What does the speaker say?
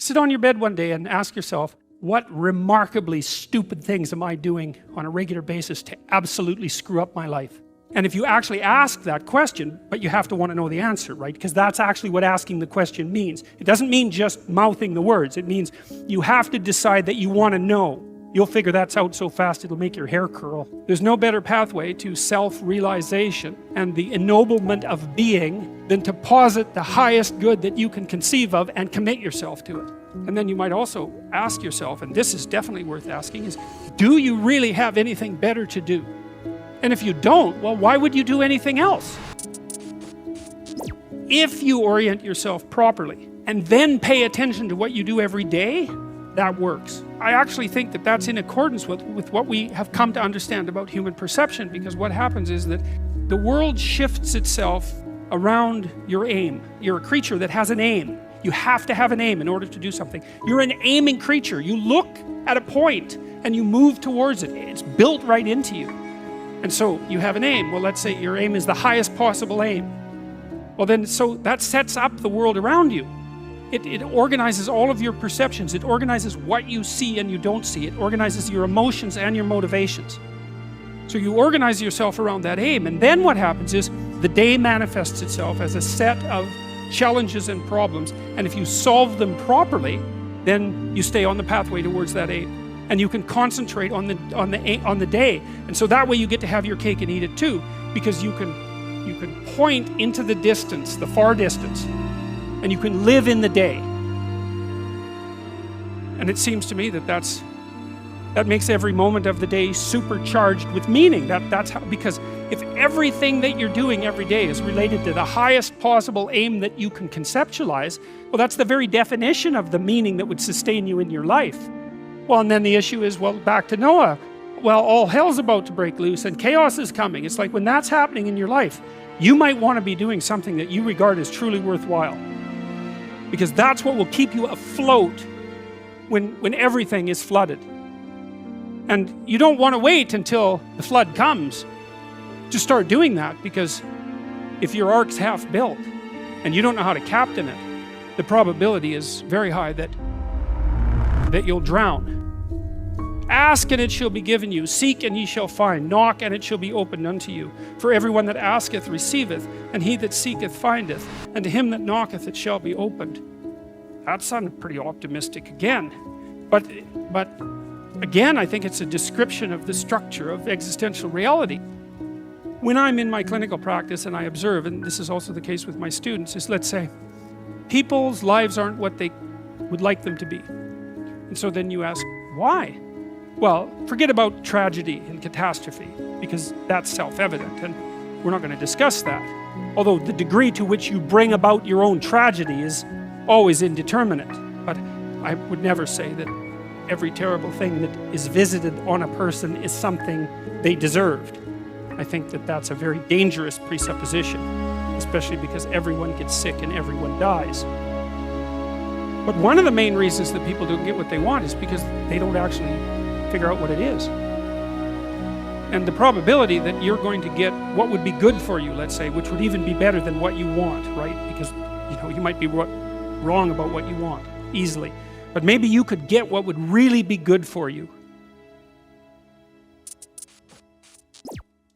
Sit on your bed one day and ask yourself, what remarkably stupid things am I doing on a regular basis to absolutely screw up my life? And if you actually ask that question, but you have to want to know the answer, right? Because that's actually what asking the question means. It doesn't mean just mouthing the words. It means you have to decide that you want to know. You'll figure that's out so fast it'll make your hair curl. There's no better pathway to self-realization and the ennoblement of being than to posit the highest good that you can conceive of and commit yourself to it. And then you might also ask yourself, and this is definitely worth asking, is do you really have anything better to do? And if you don't, well, why would you do anything else? If you orient yourself properly and then pay attention to what you do every day, that works. I actually think that that's in accordance with what we have come to understand about human perception, because what happens is that the world shifts itself around your aim. You're a creature that has an aim. You have to have an aim in order to do something. You're an aiming creature. You look at a point and you move towards it. It's built right into you. And so you have an aim. Well, let's say your aim is the highest possible aim. Well then, so that sets up the world around you. It organizes all of your perceptions. It organizes what you see and you don't see. It organizes your emotions and your motivations. So you organize yourself around that aim, and then what happens is the day manifests itself as a set of challenges and problems, and if you solve them properly, then you stay on the pathway towards that aim, and you can concentrate on the day, and so that way you get to have your cake and eat it too, because you can point into the distance, the far distance, and you can live in the day. And it seems to me that that makes every moment of the day supercharged with meaning. That's how, because if everything that you're doing every day is related to the highest possible aim that you can conceptualize, well, that's the very definition of the meaning that would sustain you in your life. Well, and then the issue is, well, back to Noah. Well, all hell's about to break loose and chaos is coming. It's like when that's happening in your life, you might want to be doing something that you regard as truly worthwhile, because that's what will keep you afloat when everything is flooded. And you don't want to wait until the flood comes to start doing that, because if your ark's half built and you don't know how to captain it, the probability is very high that you'll drown. Ask and it shall be given you, seek and ye shall find, knock and it shall be opened unto you. For everyone that asketh receiveth, and he that seeketh findeth, and to him that knocketh it shall be opened. That sounded pretty optimistic again, but again, I think it's a description of the structure of existential reality. When I'm in my clinical practice and I observe, and this is also the case with my students, is, let's say, people's lives aren't what they would like them to be. And so then you ask, why? Well, forget about tragedy and catastrophe, because that's self-evident, and we're not going to discuss that. Although the degree to which you bring about your own tragedy is always indeterminate. But I would never say that every terrible thing that is visited on a person is something they deserved. I think that that's a very dangerous presupposition, especially because everyone gets sick and everyone dies. But one of the main reasons that people don't get what they want is because they don't actually figure out what it is. And the probability that you're going to get what would be good for you, let's say, which would even be better than what you want, right? Because, you might be wrong about what you want easily. But maybe you could get what would really be good for you